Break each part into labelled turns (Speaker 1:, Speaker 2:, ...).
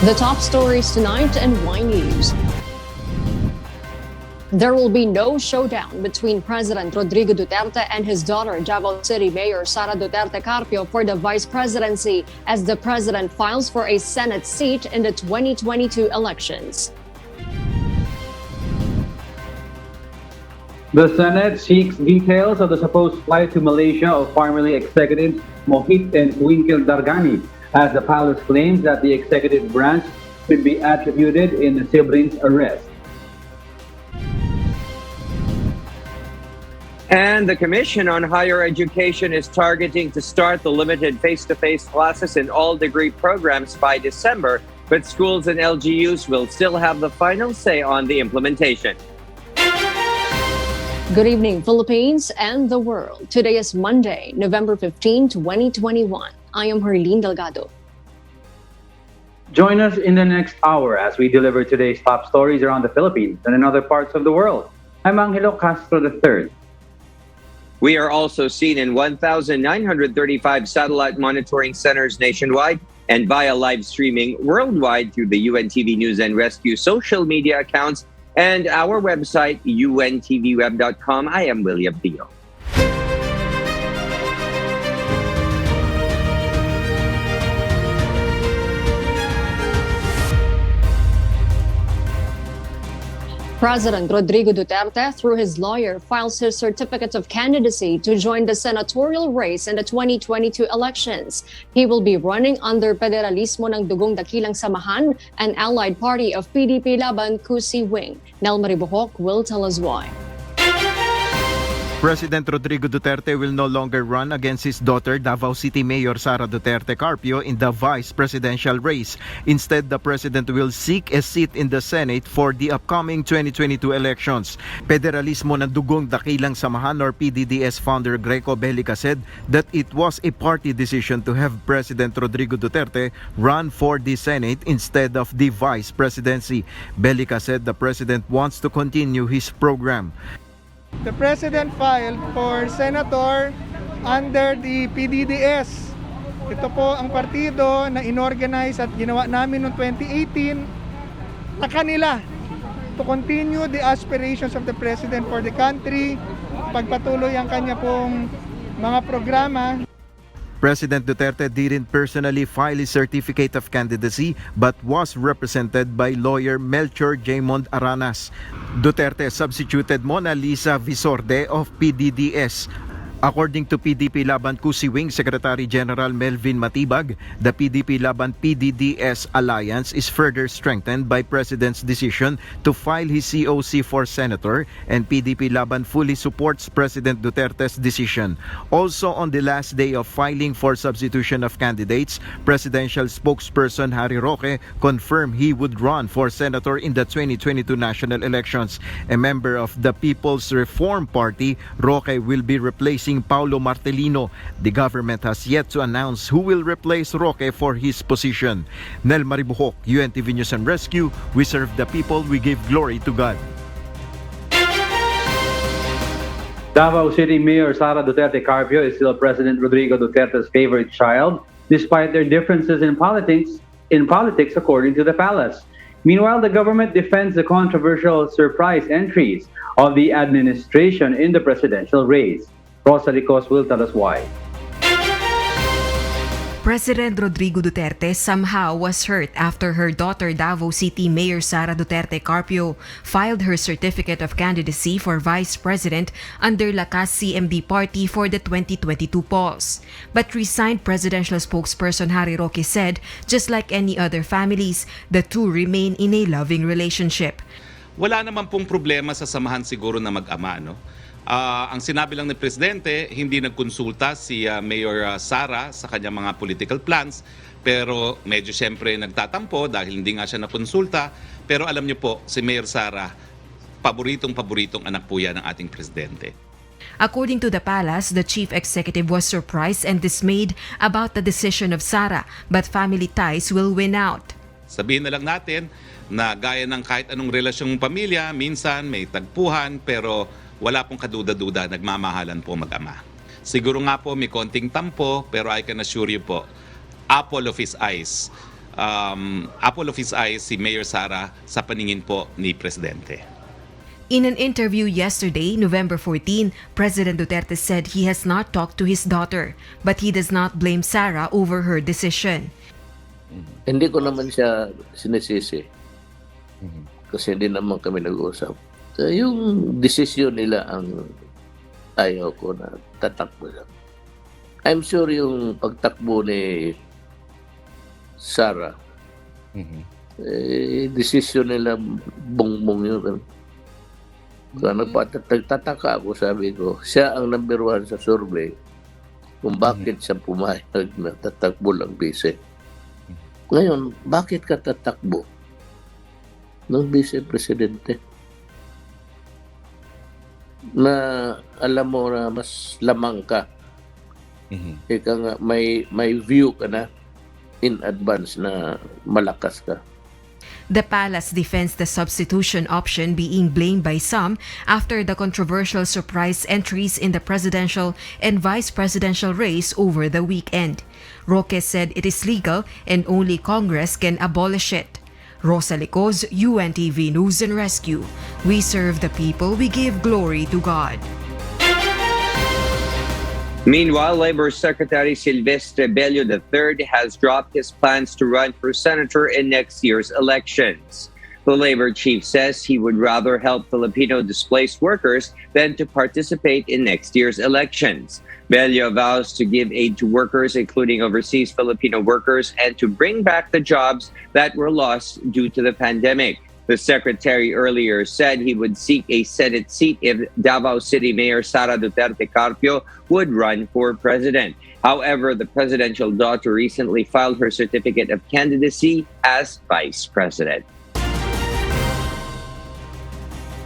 Speaker 1: The top stories tonight in Y News. There will be no showdown between President Rodrigo Duterte and his daughter, Davao City Mayor Sara Duterte Carpio, for the vice presidency as the president files for a Senate seat in the 2022 elections.
Speaker 2: The Senate seeks details of the supposed flight to Malaysia of formerly executives Mohit and Twinkle Dargani, as the palace claims that the executive branch could be attributed in the siblings' arrest.
Speaker 3: And the Commission on Higher Education is targeting to start the limited face-to-face classes in all degree programs by December, but schools and LGUs will still have the final say on the implementation.
Speaker 1: Good evening, Philippines and the world. Today is Monday, November 15, 2021. I am Herlene Delgado.
Speaker 2: Join us in the next hour as we deliver today's top stories around the Philippines and in other parts of the world. I'm Angelo Castro III.
Speaker 3: We are also seen in 1,935 satellite monitoring centers nationwide and via live streaming worldwide through the UNTV News and Rescue social media accounts and our website, untvweb.com. I am William Theo.
Speaker 1: President Rodrigo Duterte, through his lawyer, files his Certificate of Candidacy to join the senatorial race in the 2022 elections. He will be running under Federalismo ng Dugong Dakilang Samahan, an allied party of PDP Laban Kusi Wing. Nel Maribohok will tell us why.
Speaker 4: President Rodrigo Duterte will no longer run against his daughter, Davao City Mayor Sara Duterte Carpio, in the vice presidential race. Instead, the president will seek a seat in the Senate for the upcoming 2022 elections. Federalismo ng Dugong Dakilang Samahan or PDDS founder Greco Bellica said that it was a party decision to have President Rodrigo Duterte run for the Senate instead of the vice presidency. Bellica said the president wants to continue his program.
Speaker 5: The President filed for Senator under the PDDS. Ito po ang partido na inorganize at ginawa namin noong 2018 na kanila to continue the aspirations of the President for the country, pagpatuloy ang kanya pong mga programa.
Speaker 4: President Duterte didn't personally file his Certificate of Candidacy but was represented by lawyer Melchor Jaymond Aranas. Duterte substituted Mona Lisa Visorde of PDDS. According to PDP Laban Kusi Wing Secretary General Melvin Matibag, the PDP Laban PDDS alliance is further strengthened by President's decision to file his COC for Senator, and PDP Laban fully supports President Duterte's decision. Also on the last day of filing for substitution of candidates, presidential spokesperson Harry Roque confirmed he would run for Senator in the 2022 national elections. A member of the People's Reform Party, Roque will be replacing Paulo Martelino. The government has yet to announce who will replace Roque for his position. Nel Maribohok, UNTV News and Rescue. We serve the people, we give glory to God.
Speaker 2: Davao City Mayor Sara Duterte Carpio is still President Rodrigo Duterte's favorite child, despite their differences in politics according to the palace. Meanwhile, the government defends the controversial surprise entries of the administration in the presidential race. Rosa Ricos will tell us why.
Speaker 6: President Rodrigo Duterte somehow was hurt after her daughter Davao City Mayor Sara Duterte Carpio filed her Certificate of Candidacy for Vice President under Lakas CMD Party for the 2022 polls. But resigned presidential spokesperson Harry Roque said, just like any other families, the two remain in a loving relationship.
Speaker 7: Wala naman pong problema sa samahan siguro na mag-ama, no? Ang sinabi lang ni Presidente, hindi nagkonsulta si Mayor Sara sa kanyang mga political plans, pero medyo siyempre nagtatampo dahil hindi nga siya nakonsulta. Pero alam niyo po, si Mayor Sara, paboritong anak po yan ng ating Presidente.
Speaker 6: According to the palace, the chief executive was surprised and dismayed about the decision of Sara, but family ties will win out.
Speaker 7: Sabihin na lang natin na gaya ng kahit anong relasyong pamilya, minsan may tagpuhan, pero wala pong kaduda-duda, nagmamahalan po mag-ama. Siguro nga po may konting tampo, pero I can assure you po, apple of his eyes apple of his eyes si Mayor Sara sa paningin po ni Presidente.
Speaker 6: In an interview yesterday, November 14, President Duterte said he has not talked to his daughter, but he does not blame Sara over her decision.
Speaker 8: Hindi ko naman siya sinisisi. Kasi hindi naman kami nag-uusap. So, yung desisyon nila ang ayaw ko na tatakbo lang. I'm sure yung pagtakbo ni Sara, desisyon nila bongbong yun. Kaya nagtataka ako, sabi ko, siya ang number 1 sa survey kung bakit siya pumayag na tatakbo lang bise. Ngayon, bakit ka tatakbo ng vice-presidente? Na alam mo na mas lamang ka. Ika nga, may view ka na in advance na malakas ka.
Speaker 6: The palace defends the substitution option being blamed by some after the controversial surprise entries in the presidential and vice presidential race over the weekend. Roque said it is legal and only Congress can abolish it. Rosa Licos, UNTV News and Rescue. We serve the people, we give glory to God.
Speaker 3: Meanwhile, Labor Secretary Silvestre Bello III has dropped his plans to run for senator in next year's elections. The Labor chief says he would rather help Filipino displaced workers than to participate in next year's elections. Bello vows to give aid to workers, including overseas Filipino workers, and to bring back the jobs that were lost due to the pandemic. The secretary earlier said he would seek a Senate seat if Davao City Mayor Sara Duterte Carpio would run for president. However, the presidential daughter recently filed her certificate of candidacy as vice president.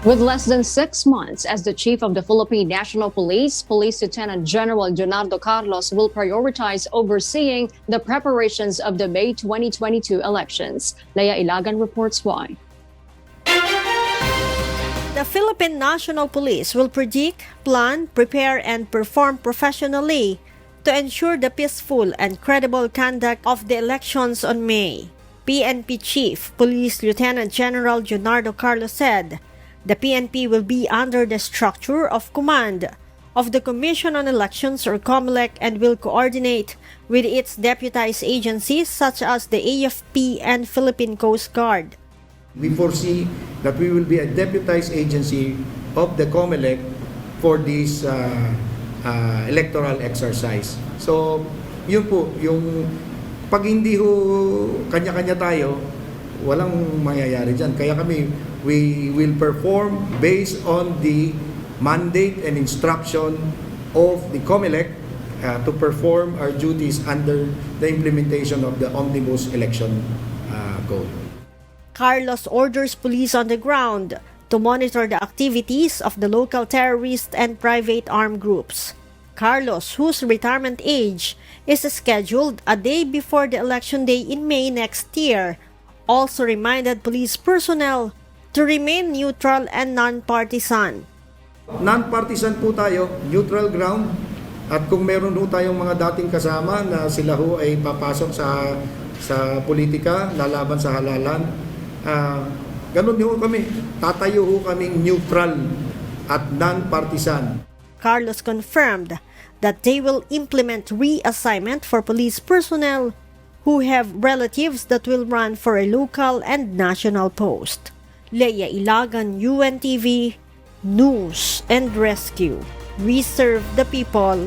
Speaker 1: With less than 6 months as the chief of the Philippine National Police, Police Lieutenant General Leonardo Carlos will prioritize overseeing the preparations of the May 2022 elections. Leia Ilagan reports why.
Speaker 9: The Philippine National Police will predict, plan, prepare, and perform professionally to ensure the peaceful and credible conduct of the elections on May. PNP Chief Police Lieutenant General Leonardo Carlos said the PNP will be under the structure of command of the Commission on Elections or COMELEC and will coordinate with its deputized agencies such as the AFP and Philippine Coast Guard.
Speaker 10: We foresee that we will be a deputized agency of the COMELEC for this electoral exercise. So, yun po, yung pag hindi ho kanya-kanya tayo, walang mangyayari dyan. Kaya kami, we will perform based on the mandate and instruction of the COMELEC to perform our duties under the implementation of the Omnibus Election Code.
Speaker 9: Carlos orders police on the ground to monitor the activities of the local terrorist and private armed groups. Carlos, whose retirement age is scheduled a day before the election day in May next year, also reminded police personnel to remain neutral and non-partisan.
Speaker 10: Non-partisan po tayo, neutral ground, at kung meron ho tayong mga dating kasama na sila ho ay papasok sa politika, lalaban sa halalan, ganun ho kami, tatayo ho kaming neutral at non-partisan.
Speaker 9: Carlos confirmed that they will implement reassignment for police personnel who have relatives that will run for a local and national post. Leia Ilagan, UNTV, News and Rescue. We serve the people.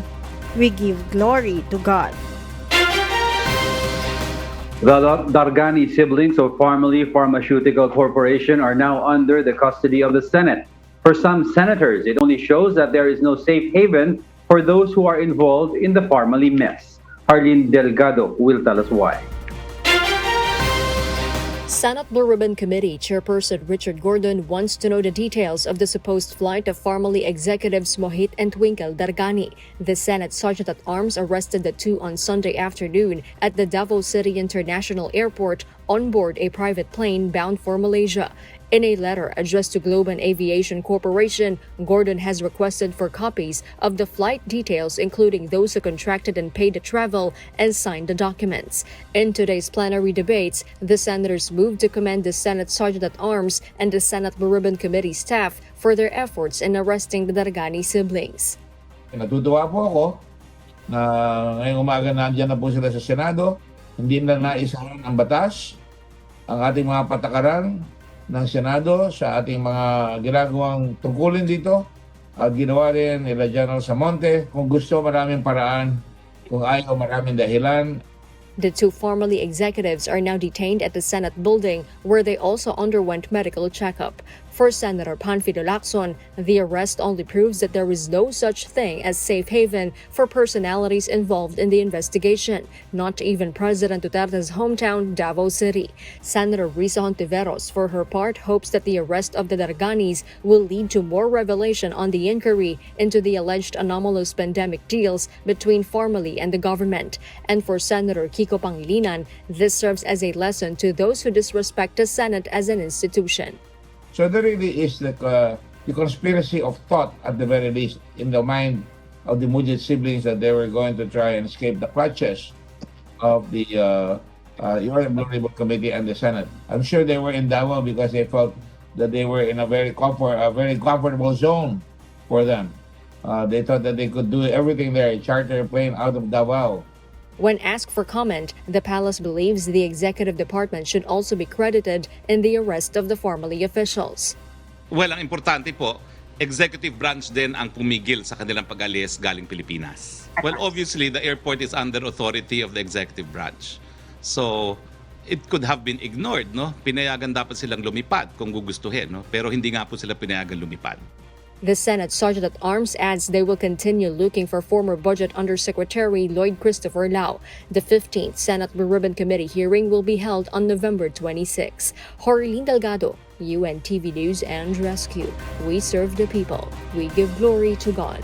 Speaker 9: We give glory to God.
Speaker 2: The Dargani siblings of formerly Pharmaceutical Corporation are now under the custody of the Senate. For some senators, it only shows that there is no safe haven for those who are involved in the Pharmally mess. Harleen Delgado will tell us why.
Speaker 1: Senate Blue Ribbon Committee Chairperson Richard Gordon wants to know the details of the supposed flight of Pharmally executives Mohit and Twinkle Dargani. The Senate Sergeant-at-Arms arrested the two on Sunday afternoon at the Davao City International Airport on board a private plane bound for Malaysia. In a letter addressed to Globe and Aviation Corporation, Gordon has requested for copies of the flight details, including those who contracted and paid the travel and signed the documents. In today's plenary debates, the senators moved to commend the Senate Sergeant-at-Arms and the Senate Blue Ribbon Committee staff for their efforts in arresting the Dargani siblings.
Speaker 11: Natutuwa po ako na ngayong umaga nandiyan na po sila sa Senado. Hindi na naisahan ang batas, ang ating mga patakaran ng Senado sa ating mga ginagawang tungkulin dito. At ginawa rin nila General Samonte. Kung gusto, maraming paraan. Kung ayaw, maraming dahilan.
Speaker 1: The two former executives are now detained at the Senate building, where they also underwent medical checkup. For Senator Panfilo Lacson, the arrest only proves that there is no such thing as safe haven for personalities involved in the investigation, not even President Duterte's hometown, Davao City. Senator Risa Hontiveros, for her part, hopes that the arrest of the Darganis will lead to more revelation on the inquiry into the alleged anomalous pandemic deals between Formally and the government. And for Senator Kiko Pangilinan, this serves as a lesson to those who disrespect the Senate as an institution.
Speaker 11: So there really is the conspiracy of thought, at the very least, in the mind of the Mujit siblings that they were going to try and escape the clutches of the UN Blue Ribbon Committee and the Senate. I'm sure they were in Davao because they felt that they were in a very comfortable zone for them. They thought that they could do everything there, charter a plane out of Davao.
Speaker 1: When asked for comment, the palace believes the executive department should also be credited in the arrest of the Formally officials.
Speaker 7: Well, ang importante po, executive branch din ang pumigil sa kanilang pag-alis galing Pilipinas. Well, obviously, the airport is under authority of the executive branch. So, it could have been ignored, no? Pinayagan dapat silang lumipad kung gugustuhin, no? Pero hindi nga po sila pinayagan lumipad.
Speaker 1: The Senate Sergeant-at-Arms adds they will continue looking for former Budget Undersecretary Lloyd Christopher Lau. The 15th Senate Blue Ribbon Committee hearing will be held on November 26. Jorlene Delgado, UNTV News and Rescue. We serve the people. We give glory to God.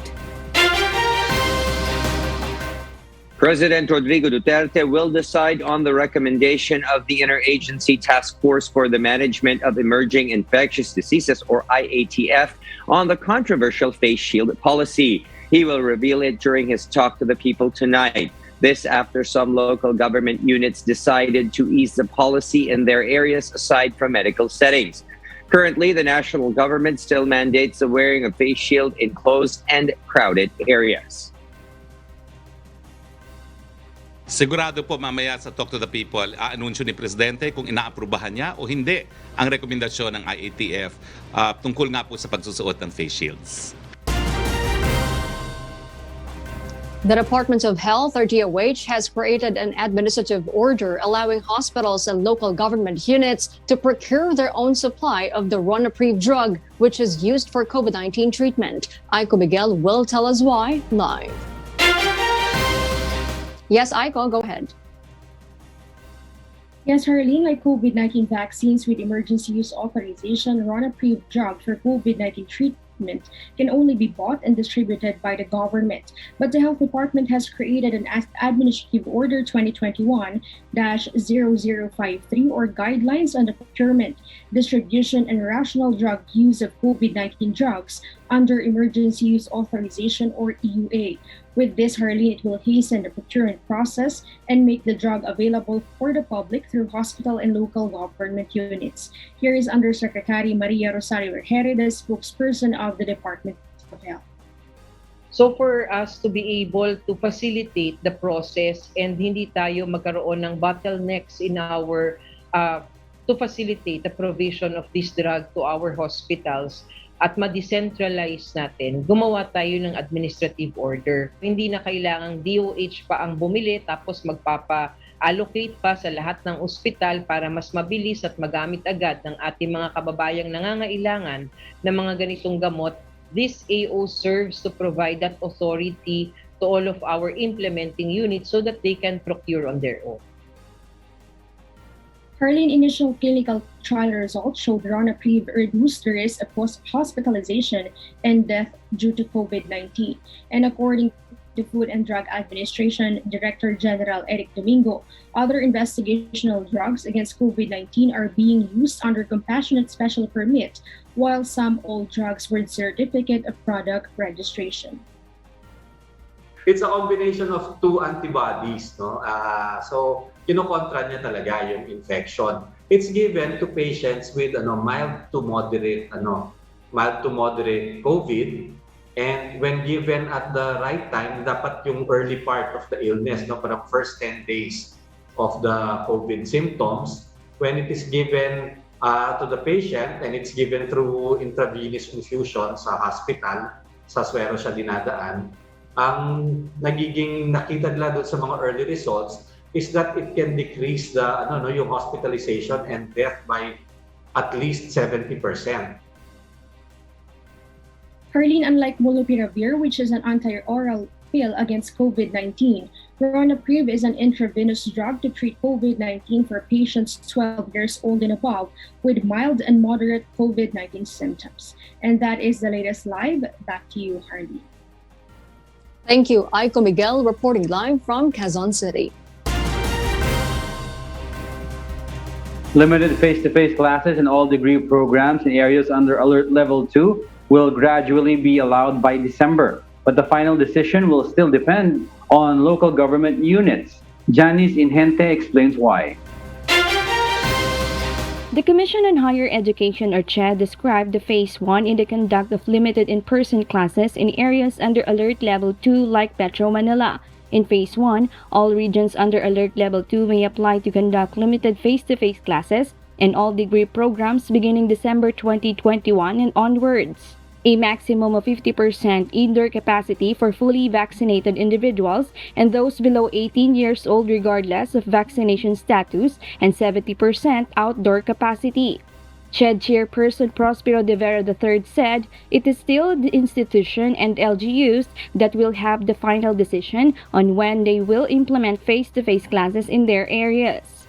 Speaker 3: President Rodrigo Duterte will decide on the recommendation of the Interagency Task Force for the Management of Emerging Infectious Diseases, or IATF, on the controversial face shield policy. He will reveal it during his talk to the people tonight. This after some local government units decided to ease the policy in their areas aside from medical settings. Currently, the national government still mandates the wearing of face shield in closed and crowded areas.
Speaker 7: Sigurado po mamaya sa Talk to the People, aanunsyo ni Presidente kung inaaprubahan niya o hindi ang rekomendasyon ng IATF tungkol nga po sa pagsusuot ng face shields.
Speaker 1: The Department of Health, or DOH, has created an administrative order allowing hospitals and local government units to procure their own supply of the RONAPREVE drug, which is used for COVID-19 treatment. Aiko Miguel will tell us why live. Yes, Aiko, go ahead.
Speaker 12: Yes, Harleen, like COVID-19 vaccines with emergency use authorization, RONAPREVE drug for COVID-19 treatment can only be bought and distributed by the government. But the Health Department has created an Administrative Order 2021-0053, or Guidelines on the Procurement, Distribution, and Rational Drug Use of COVID-19 Drugs under Emergency Use Authorization, or EUA. With this, Harleen, it will hasten the procurement process and make the drug available for the public through hospital and local government units. Here is Undersecretary Maria Rosario Herrera, the spokesperson of the Department of Health.
Speaker 13: So for us to be able to facilitate the process and hindi tayo magkaroon ng bottlenecks in our to facilitate the provision of this drug to our hospitals at ma-decentralize natin, gumawa tayo ng administrative order. Hindi na kailangang DOH pa ang bumili tapos magpapa-allocate pa sa lahat ng ospital para mas mabilis at magamit agad ng ating mga kababayang nangangailangan ng mga ganitong gamot. This AO serves to provide that authority to all of our implementing units so that they can procure on their own.
Speaker 12: Harleen, initial clinical trial results showed RONAPREVE reduced the risk of hospitalization and death due to COVID-19. And according the Food and Drug Administration Director General Eric Domingo, other investigational drugs against COVID-19 are being used under compassionate special permit, while some old drugs with certificate of product registration.
Speaker 14: It's a combination of two antibodies, no? So, kinokontra niya talaga yung infection. It's given to patients with mild to moderate COVID, and when given at the right time, dapat yung early part of the illness, no, parang first 10 days of the COVID symptoms, when it is given to the patient and it's given through intravenous infusion sa hospital, sa swero siya dinadaan, ang nagiging nakita nila doon sa mga early results is that it can decrease the yung hospitalization and death by at least 70%.
Speaker 12: Harleen, unlike molnupiravir, which is an anti-oral pill against COVID-19, RONAPREVE is an intravenous drug to treat COVID-19 for patients 12 years old and above with mild and moderate COVID-19 symptoms. And that is the latest live. Back to you, Harleen.
Speaker 1: Thank you, Aiko Miguel, reporting live from Quezon City.
Speaker 2: Limited face-to-face classes in all degree programs in areas under Alert Level 2 will gradually be allowed by December, but the final decision will still depend on local government units. Janice Inhente explains why.
Speaker 15: The Commission on Higher Education, or CHED, described the Phase 1 in the conduct of limited in-person classes in areas under Alert Level 2 like Metro Manila. In Phase 1, all regions under Alert Level 2 may apply to conduct limited face-to-face classes in all degree programs beginning December 2021 and onwards. A maximum of 50% indoor capacity for fully vaccinated individuals and those below 18 years old regardless of vaccination status, and 70% outdoor capacity. CHED Chairperson Prospero de Vera III said it is still the institution and LGUs that will have the final decision on when they will implement face-to-face classes in their areas.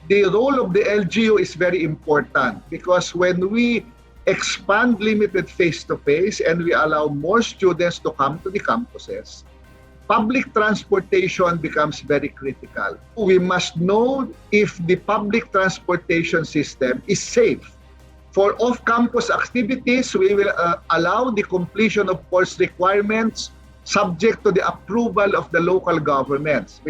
Speaker 16: The role of the LGU is very important because when we expand limited face-to-face and we allow more students to come to the campuses, public transportation becomes very critical. We must know if the public transportation system is safe. For off-campus activities, we will allow the completion of course requirements subject to the approval of the local governments.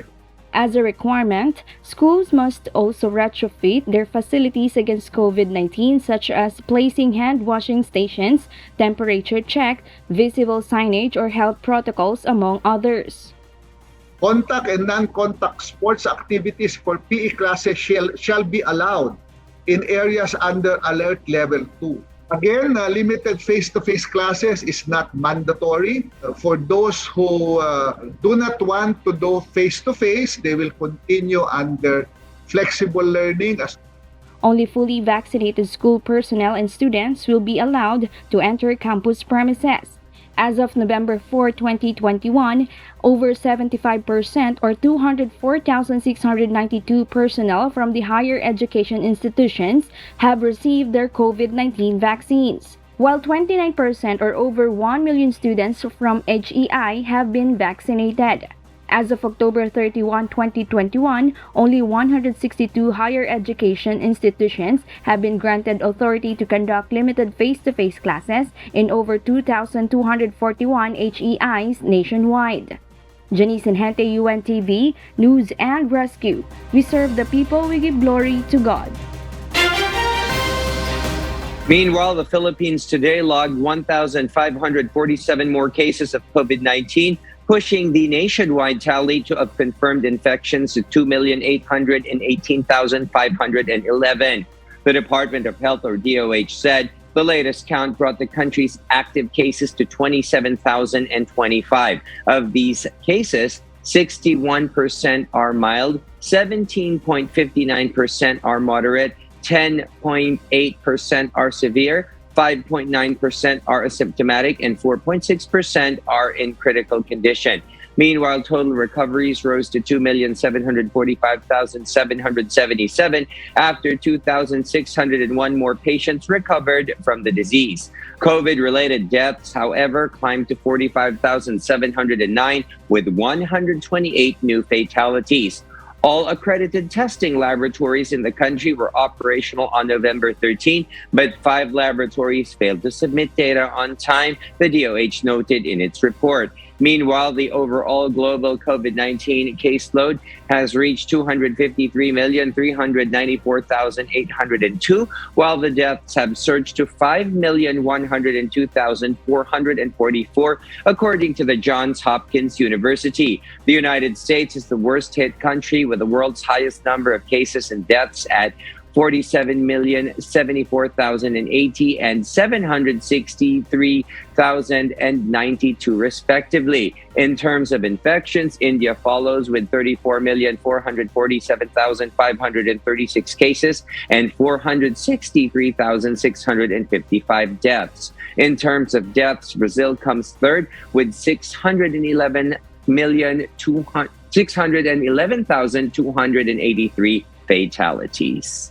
Speaker 15: As a requirement, schools must also retrofit their facilities against COVID-19, such as placing hand-washing stations, temperature check, visible signage, or health protocols, among others.
Speaker 16: Contact and non-contact sports activities for PE classes shall be allowed in areas under Alert Level 2. Again, limited face-to-face classes is not mandatory. For those who do not want to do face-to-face, they will continue under flexible learning.
Speaker 15: Only fully vaccinated school personnel and students will be allowed to enter campus premises. As of November 4, 2021, over 75% or 204,692 personnel from the higher education institutions have received their COVID-19 vaccines, while 29% or over 1 million students from HEI have been vaccinated. As of October 31, 2021, only 162 higher education institutions have been granted authority to conduct limited face-to-face classes in over 2,241 HEIs nationwide. Janice Inhente, UNTV, News and Rescue. We serve the people, we give glory to God.
Speaker 3: Meanwhile, the Philippines today logged 1,547 more cases of COVID-19, pushing the nationwide tally of confirmed infections to 2,818,511. The Department of Health, or DOH, said the latest count brought the country's active cases to 27,025. Of these cases, 61% are mild, 17.59% are moderate, 10.8% are severe, 5.9% are asymptomatic, and 4.6% are in critical condition. Meanwhile, total recoveries rose to 2,745,777 after 2,601 more patients recovered from the disease. COVID-related deaths, however, climbed to 45,709 with 128 new fatalities. All accredited testing laboratories in the country were operational on November 13, but 5 laboratories failed to submit data on time, the DOH noted in its report. Meanwhile, the overall global COVID-19 caseload has reached 253,394,802, while the deaths have surged to 5,102,444, according to the Johns Hopkins University. The United States is the worst hit country with the world's highest number of cases and deaths at 47,074,080 and 763,092 respectively. In terms of infections, India follows with 34,447,536 cases and 463,655 deaths. In terms of deaths, Brazil comes third with 611,283 fatalities.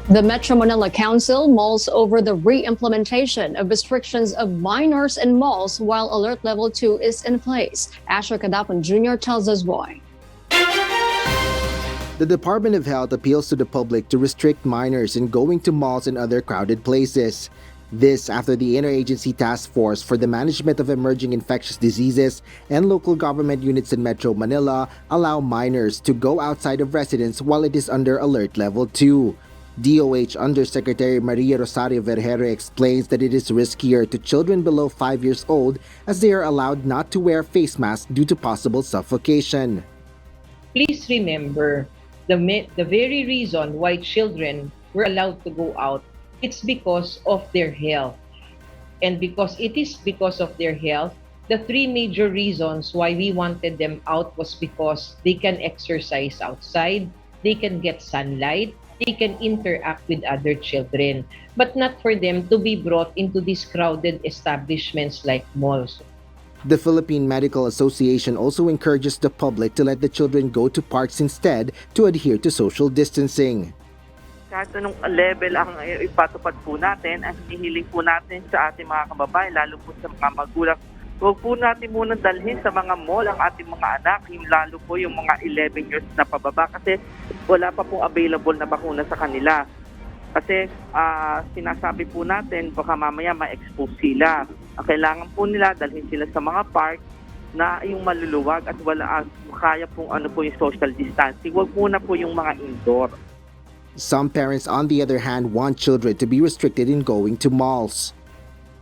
Speaker 1: The Metro Manila Council mulls over the re-implementation of restrictions of minors in malls while Alert Level 2 is in place. Asher Cadapan Jr. tells us why.
Speaker 17: The Department of Health appeals to the public to restrict minors in going to malls and other crowded places. This after the Interagency Task Force for the Management of Emerging Infectious Diseases and local government units in Metro Manila allow minors to go outside of residence while it is under Alert Level 2. DOH Undersecretary Maria Rosario Vergere explains that it is riskier to children below 5 years old as they are allowed not to wear face masks due to possible suffocation.
Speaker 13: Please remember, the very reason why children were allowed to go out, it's because of their health. And because it is because of their health, the 3 major reasons why we wanted them out was because they can exercise outside, they can get sunlight, they can interact with other children, but not for them to be brought into these crowded establishments like malls.
Speaker 17: The Philippine Medical Association also encourages the public to let the children go to parks instead to adhere to social distancing.
Speaker 18: Kahit anong level ang ipatupad po natin, ang hinihiling po natin sa ating mga kababayan, lalo po sa mga magulang, huwag po natin muna dalhin sa mga mall ang ating mga anak, lalo po yung mga 11 years na pababa kasi wala pa pong available na bakuna sa kanila. Kasi sinasabi po natin, baka mamaya ma-expose sila. Kailangan po nila dalhin sila sa mga park na yung maluluwag at wala kaya pong ano po yung social distancing. Huwag muna po yung mga indoor.
Speaker 17: Some parents, on the other hand, want children to be restricted in going to malls.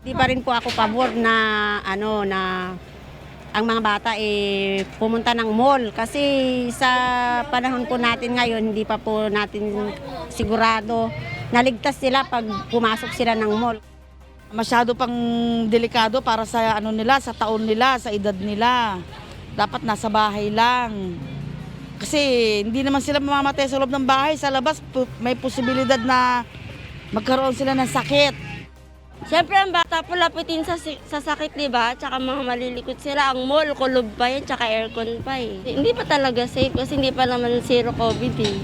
Speaker 19: Di pa rin po ako pabor na ang mga bata pumunta ng mall kasi sa panahon po natin ngayon hindi pa po natin sigurado naligtas sila pag pumasok sila ng mall.
Speaker 20: Masyado pang delikado para sa nila, sa taon nila, sa edad nila. Dapat nasa bahay lang. Kasi hindi naman sila mamamatay sa loob ng bahay, sa labas may posibilidad na magkaroon sila ng sakit.
Speaker 21: Siyempre, ang bata po lapitin sa sakit, di ba? Tsaka mga malilikot sila. Ang mall, kulob pa yan, tsaka aircon pa eh. Hindi pa talaga safe kasi hindi pa naman zero COVID eh.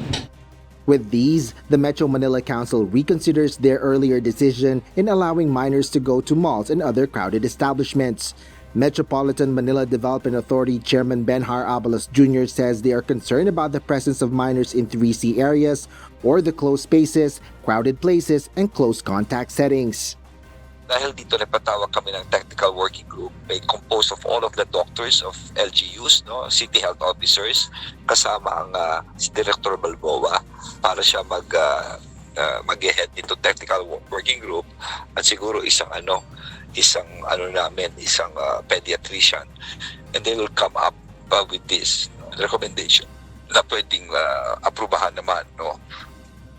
Speaker 17: With these, the Metro Manila Council reconsiders their earlier decision in allowing minors to go to malls and other crowded establishments. Metropolitan Manila Development Authority Chairman Benhar Abalos Jr. says they are concerned about the presence of minors in 3C areas or the closed spaces, crowded places, and close contact settings.
Speaker 22: Dahil dito nagpatawag kami ng technical working group, may composed of all of the doctors of LGUs, city health officers, kasama ang si Director Balboa para siya mag-head into technical working group at siguro isang pediatrician, and they will come up with this recommendation na pwedeng aprubahan naman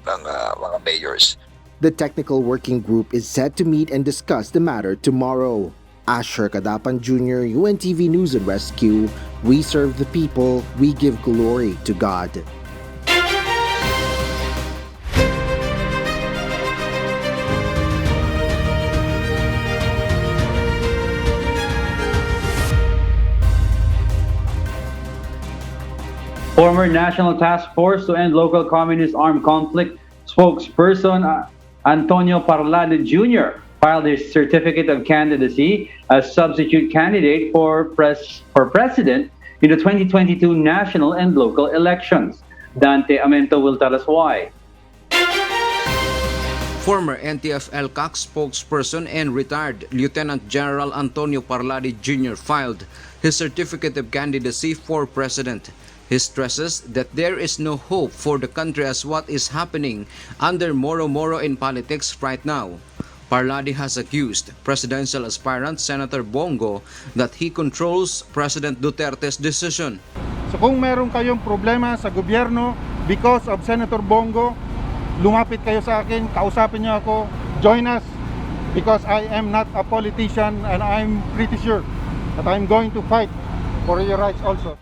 Speaker 22: ng mga mayors.
Speaker 17: The technical working group is set to meet and discuss the matter tomorrow. Asher Cadapan Jr., UNTV News and Rescue. We serve the people, we give glory to God.
Speaker 2: Former National Task Force to End Local Communist Armed Conflict spokesperson Antonio Parlade Jr. filed his Certificate of Candidacy as substitute candidate for president in the 2022 national and local elections. Dante Amento will tell us why.
Speaker 4: Former NTF-ELCAC spokesperson and retired Lieutenant General Antonio Parlade Jr. filed his Certificate of Candidacy for President. He stresses that there is no hope for the country as what is happening under Moro-Moro in politics right now. Parlade has accused presidential aspirant Senator Bongo that he controls President Duterte's decision.
Speaker 5: So kung meron kayong problema sa gobyerno because of Senator Bongo, lumapit kayo sa akin, kausapin niyo ako, join us, because I am not a politician and I'm pretty sure that I'm going to fight for your rights also.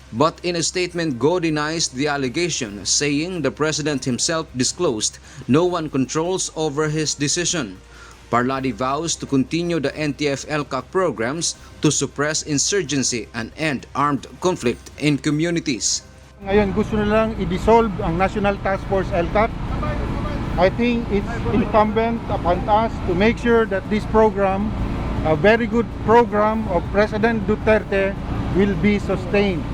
Speaker 4: But in a statement, Go denies the allegation, saying the president himself disclosed no one controls over his decision. Parlade vows to continue the NTF-ELCAC programs to suppress insurgency and end armed conflict in communities.
Speaker 5: Ngayon gusto nilang i-dissolve ang National Task Force ELCAC. I think it's incumbent upon us to make sure that this program, a very good program of President Duterte, will be sustained.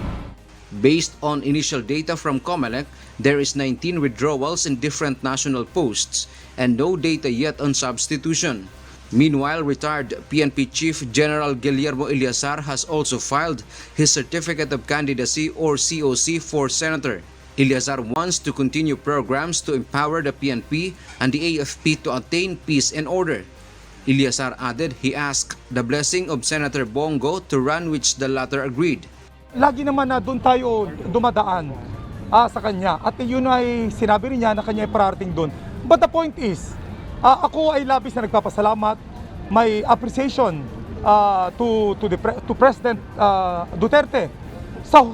Speaker 4: Based on initial data from COMELEC, there is 19 withdrawals in different national posts and no data yet on substitution. Meanwhile, retired PNP Chief General Guillermo Eleazar has also filed his Certificate of Candidacy or COC for Senator. Eleazar wants to continue programs to empower the PNP and the AFP to attain peace and order. Eleazar added he asked the blessing of Senator Bongo to run, which the latter agreed.
Speaker 5: Lagi naman na doon tayo dumadaan sa kanya at yun ay sinabi niya na kanya ay parating doon. But the point is, ako ay labis na nagpapasalamat, may appreciation to President Duterte sa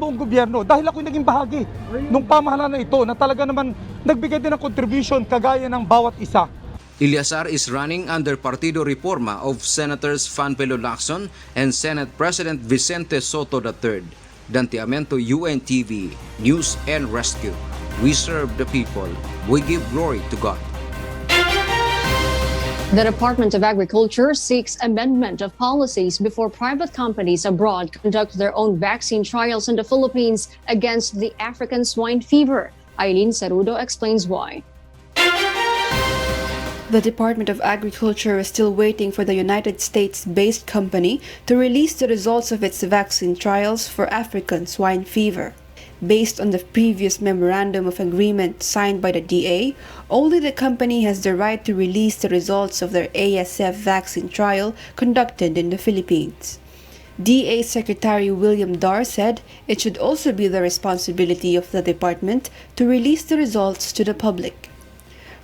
Speaker 5: buong gobyerno dahil ako naging bahagi ng pamahalaan na ito na talaga naman nagbigay din ng contribution kagaya ng bawat isa.
Speaker 4: Eleazar is running under Partido Reforma of Senators Fanpelo Lacson and Senate President Vicente Soto III. Dante Amento, UNTV, News and Rescue. We serve the people. We give glory to God.
Speaker 1: The Department of Agriculture seeks amendment of policies before private companies abroad conduct their own vaccine trials in the Philippines against the African swine fever. Eileen Sarudo explains why.
Speaker 23: The Department of Agriculture is still waiting for the United States-based company to release the results of its vaccine trials for African swine fever. Based on the previous memorandum of agreement signed by the DA, only the company has the right to release the results of their ASF vaccine trial conducted in the Philippines. DA Secretary William Dar said it should also be the responsibility of the department to release the results to the public.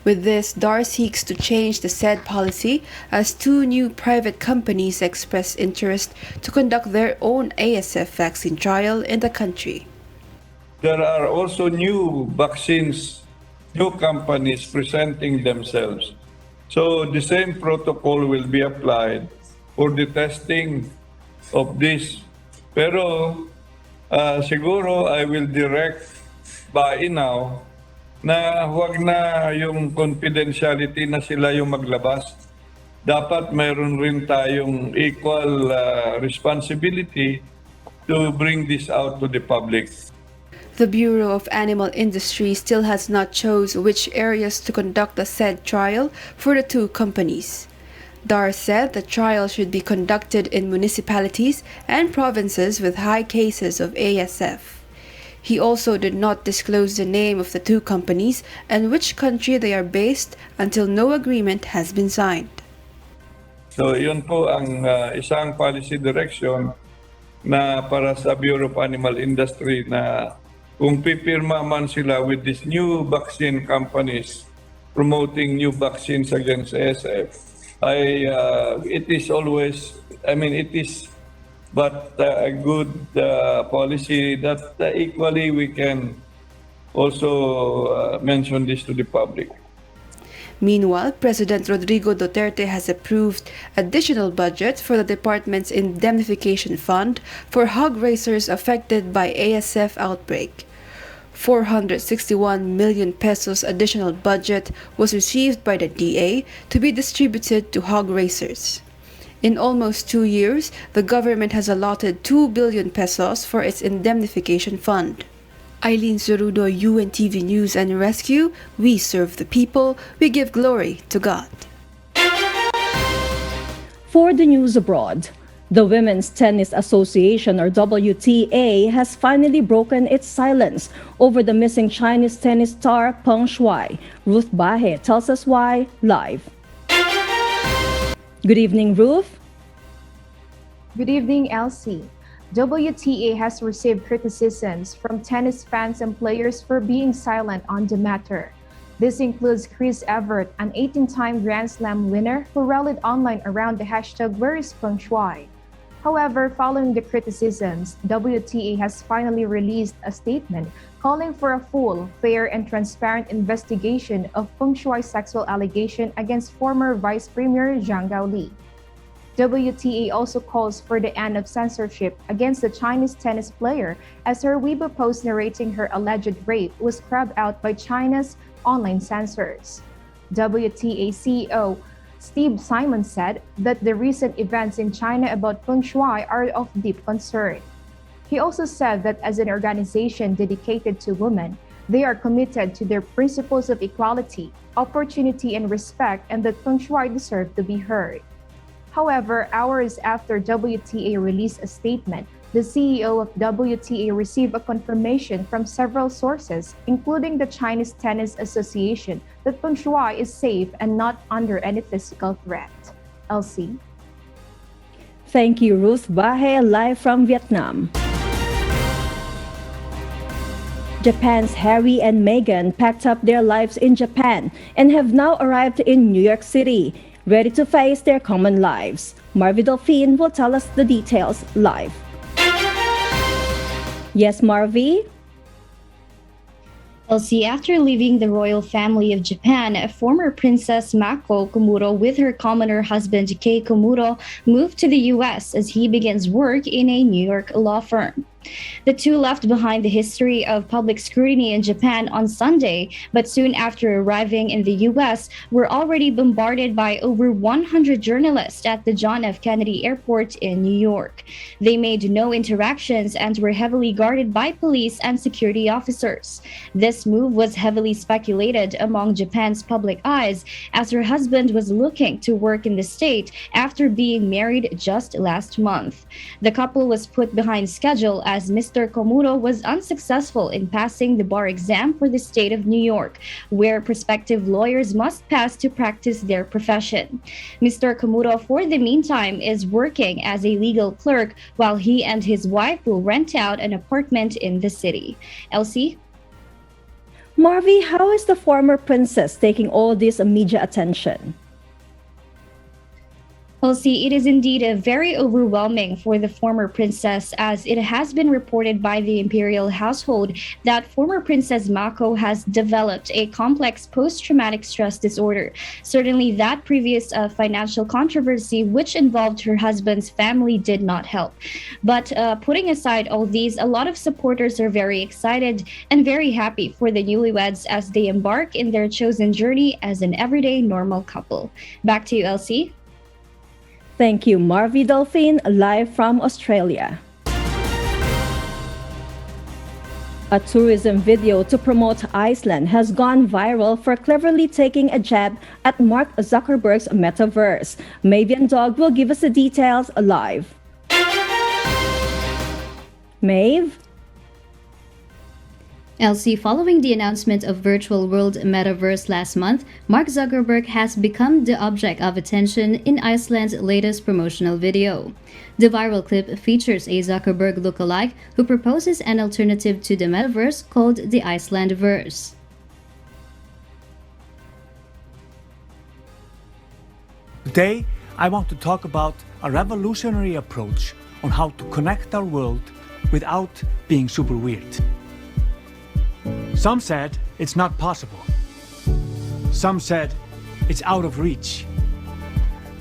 Speaker 23: With this, Dar seeks to change the said policy as two new private companies express interest to conduct their own ASF vaccine trial in the country.
Speaker 24: There are also new vaccines, new companies presenting themselves. So the same protocol will be applied for the testing of this. Pero siguro I will direct by now na huwag na yung confidentiality na sila yung maglabas. Dapat mayroon rin tayong equal responsibility to bring this out to the public.
Speaker 23: The Bureau of Animal Industry still has not chosen which areas to conduct the said trial for the two companies. Dar said the trial should be conducted in municipalities and provinces with high cases of ASF. He also did not disclose the name of the two companies and which country they are based until no agreement has been signed.
Speaker 24: So yun po ang isang policy direction na para sa Bureau of Animal Industry na kung pipirma man sila with these new vaccine companies promoting new vaccines against ASF, it is always, it is but a good policy that equally we can also mention this to the public.
Speaker 23: Meanwhile, President Rodrigo Duterte has approved additional budget for the department's indemnification fund for hog raisers affected by ASF outbreak. 461 million pesos additional budget was received by the DA to be distributed to hog raisers. In almost 2 years, the government has allotted 2 billion pesos for its indemnification fund. Eileen Cerudo, UNTV News and Rescue. We serve the people. We give glory to God.
Speaker 6: For the news abroad, the Women's Tennis Association, or WTA, has finally broken its silence over the missing Chinese tennis star Peng Shuai. Ruth Bahe tells us why live. Good evening, Ruth.
Speaker 8: Good evening, Elsie. WTA has received criticisms from tennis fans and players for being silent on the matter. This includes Chris Evert, an 18-time Grand Slam winner who rallied online around the hashtag #WhereIsPengShuai. However, following the criticisms, WTA has finally released a statement calling for a full, fair, and transparent investigation of Peng Shuai's sexual allegation against former Vice Premier Zhang Gaoli. WTA also calls for the end of censorship against the Chinese tennis player as her Weibo post narrating her alleged rape was scrubbed out by China's online censors. WTA CEO Steve Simon said that the recent events in China about Peng Shuai are of deep concern. He also said that as an organization dedicated to women, they are committed to their principles of equality, opportunity, and respect, and that Peng Shuai deserved to be heard. However, hours after WTA released a statement, the CEO of WTA received a confirmation from several sources, including the Chinese Tennis Association, that Peng Shuai is safe and not under any physical threat. Elsie.
Speaker 6: Thank you, Ruth Bahe, live from Vietnam. Japan's Harry and Meghan packed up their lives in Japan and have now arrived in New York City, ready to face their common lives. Marvi Delphine will tell us the details live. Yes, Marvi?
Speaker 9: Elsie, after leaving the royal family of Japan, former Princess Mako Komuro with her commoner husband Kei Komuro moved to the U.S. as he begins work in a New York law firm. The two left behind the history of public scrutiny in Japan on Sunday, but soon after arriving in the U.S., were already bombarded by over 100 journalists at the John F. Kennedy Airport in New York. They made no interactions and were heavily guarded by police and security officers. This move was heavily speculated among Japan's public eyes, as her husband was looking to work in the state after being married just last month. The couple was put behind schedule as Mr. Komuro was unsuccessful in passing the bar exam for the state of New York, where prospective lawyers must pass to practice their profession. Mr. Komuro, for the meantime, is working as a legal clerk while he and his wife will rent out an apartment in the city. Elsie?
Speaker 6: Marvi, how is the former princess taking all this media attention?
Speaker 9: Elsie, it is indeed very overwhelming for the former princess, as it has been reported by the imperial household that former Princess Mako has developed a complex post-traumatic stress disorder. Certainly that previous financial controversy which involved her husband's family did not help. But putting aside all these, a lot of supporters are very excited and very happy for the newlyweds as they embark in their chosen journey as an everyday normal couple. Back to you, Elsie.
Speaker 6: Thank you, Marvi Delphine, live from Australia. A tourism video to promote Iceland has gone viral for cleverly taking a jab at Mark Zuckerberg's metaverse. Mavian Dog will give us the details live. Maeve?
Speaker 9: Elsie, following the announcement of Virtual World Metaverse last month, Mark Zuckerberg has become the object of attention in Iceland's latest promotional video. The viral clip features a Zuckerberg lookalike who proposes an alternative to the metaverse called the Icelandverse.
Speaker 10: Today, I want to talk about a revolutionary approach on how to connect our world without being super weird. Some said it's not possible. Some said it's out of reach.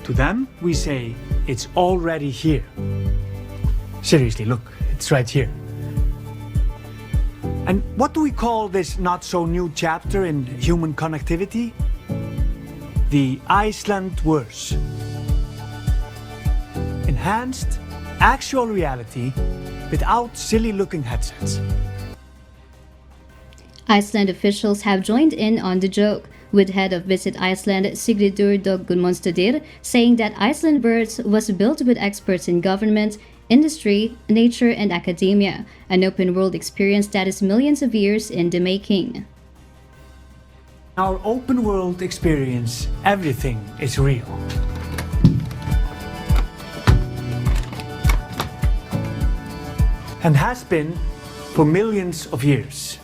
Speaker 10: To them, we say, it's already here. Seriously, look, it's right here. And what do we call this not-so-new chapter in human connectivity? The Icelandverse. Enhanced, actual reality without silly-looking headsets.
Speaker 7: Iceland officials have joined in on the joke, with head of Visit Iceland Sigridur Gudmundsdóttir saying that Icelandverse was built with experts in government, industry, nature, and academia, an open-world experience that is millions of years in the making.
Speaker 10: Our open-world experience, everything is real. And has been for millions of years.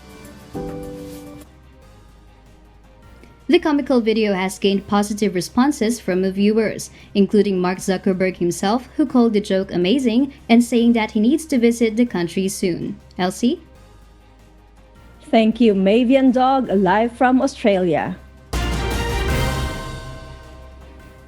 Speaker 7: The comical video has gained positive responses from viewers, including Mark Zuckerberg himself, who called the joke amazing and saying that he needs to visit the country soon. Elsie?
Speaker 6: Thank you, Mavian Dog, live from Australia.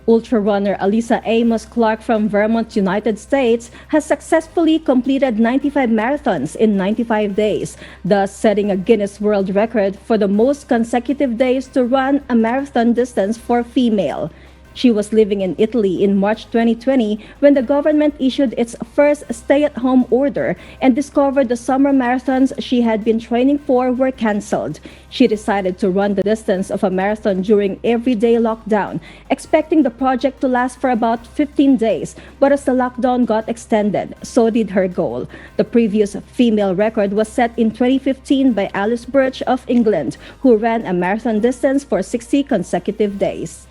Speaker 6: Ultra runner Alisa Amos Clark from Vermont, United States, has successfully completed 95 marathons in 95 days, thus setting a Guinness World Record for the most consecutive days to run a marathon distance for a female. She was living in Italy in March 2020 when the government issued its first stay-at-home order and discovered the summer marathons she had been training for were cancelled. She decided to run the distance of a marathon during everyday lockdown, expecting the project to last for about 15 days. But as the lockdown got extended, so did her goal. The previous female record was set in 2015 by Alice Birch of England, who ran a marathon distance for 60 consecutive days.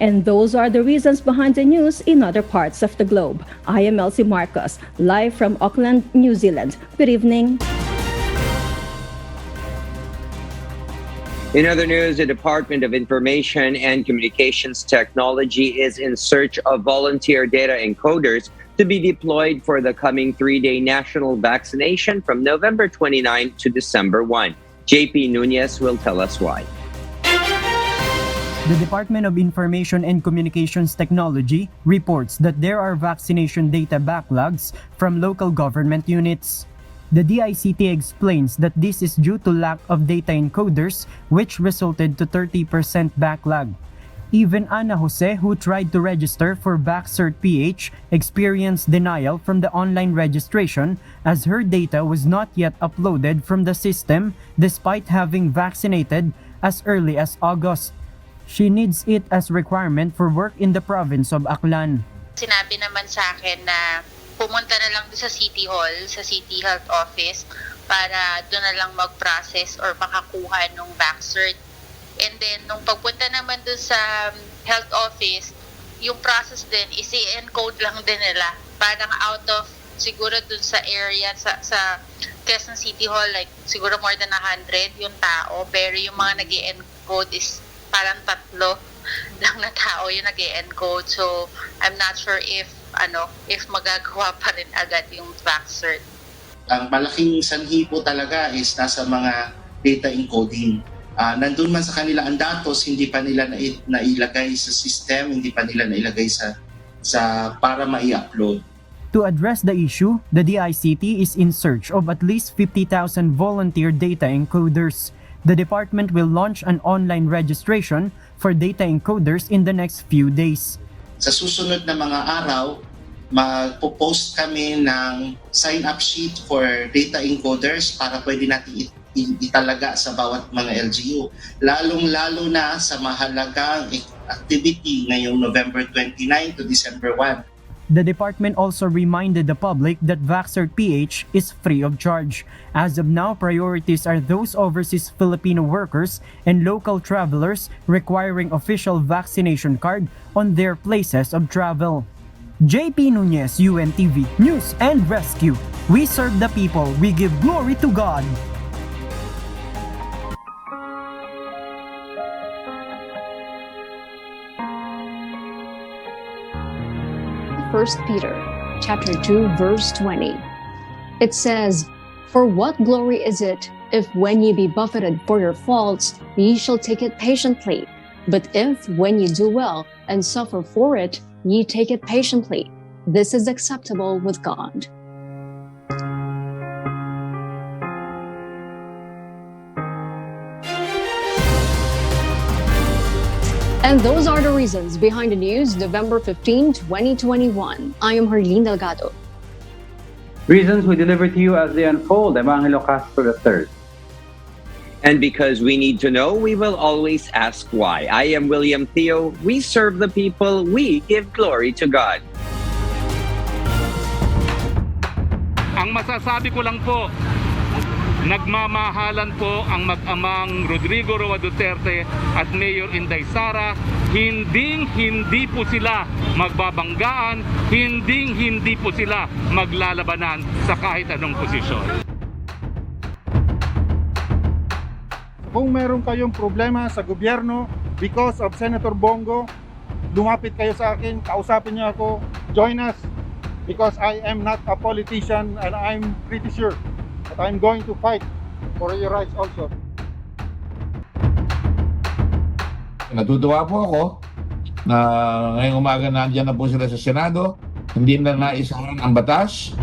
Speaker 6: And those are the reasons behind the news in other parts of the globe. I am Elsie Marcos, live from Auckland, New Zealand. Good evening.
Speaker 3: In other news, the Department of Information and Communications Technology is in search of volunteer data encoders to be deployed for the coming 3-day national vaccination from November 29 to December 1. JP Nunez will tell us why.
Speaker 11: The Department of Information and Communications Technology reports that there are vaccination data backlogs from local government units. The DICT explains that this is due to lack of data encoders, which resulted to 30% backlog. Even Ana Jose, who tried to register for VaxCert-PH, experienced denial from the online registration as her data was not yet uploaded from the system despite having vaccinated as early as August. She needs it as requirement for work in the province of Aklan.
Speaker 12: Sinabi naman sa akin na pumunta na lang sa City Hall, sa City Health Office para doon na lang mag-process or makakuha ng VaxCert. And then, nung pagpunta naman doon sa health office, yung process din is i-encode lang din nila. Parang out of, siguro doon sa area, sa Quezon City Hall, like siguro more than 100 yung tao. Pero yung mga nag-i-encode is parang 3 lang na tao yung nag-e-encode. So, I'm not sure if magagawa pa rin agad yung VaxCert.
Speaker 14: Ang malaking sanhi po talaga is nasa mga data encoding. Nandun man sa kanila ang datos, hindi pa nila nailagay sa system, hindi pa nila nailagay sa para mai-upload.
Speaker 11: To address the issue, the DICT is in search of at least 50,000 volunteer data encoders. The department will launch an online registration for data encoders in the next few days.
Speaker 14: Sa susunod na mga araw, magpo-post kami ng sign-up sheet for data encoders para pwede natin italaga sa bawat mga LGU. Lalong-lalo na sa mahalagang activity ngayong November 29 to December 1.
Speaker 11: The department also reminded the public that VaxCert-PH is free of charge. As of now, priorities are those overseas Filipino workers and local travelers requiring official vaccination card on their places of travel. JP Nunez, UNTV, News and Rescue. We serve the people, we give glory to God.
Speaker 1: 1 Peter chapter 2, verse 20. It says, "For what glory is it If when ye be buffeted for your faults, ye shall take it patiently. But if when ye do well and suffer for it, ye take it patiently, this is acceptable with God. And those are the reasons behind the news, November 15, 2021. I am Harleen Delgado.
Speaker 2: Reasons we deliver to you as they unfold. I'm Angelo Castro III.
Speaker 3: And because we need to know, we will always ask why. I am William Theo. We serve the people. We give glory to God.
Speaker 13: Ang masasabi ko lang po, nagmamahalan po ang mag-amang Rodrigo Roa Duterte at Mayor Inday-Sara. Hindi po sila magbabanggaan, hindi po sila maglalabanan sa kahit anong posisyon.
Speaker 5: Kung meron kayong problema sa gobyerno because of Senator Bongo, lumapit kayo sa akin, kausapin niyo ako, join us because I am not a politician and I'm pretty sure that I'm going to fight for your rights also.
Speaker 15: Natutuwa po ako na ngayong umaga nandiyan na po sila sa Senado, hindi na naisahan ang batas.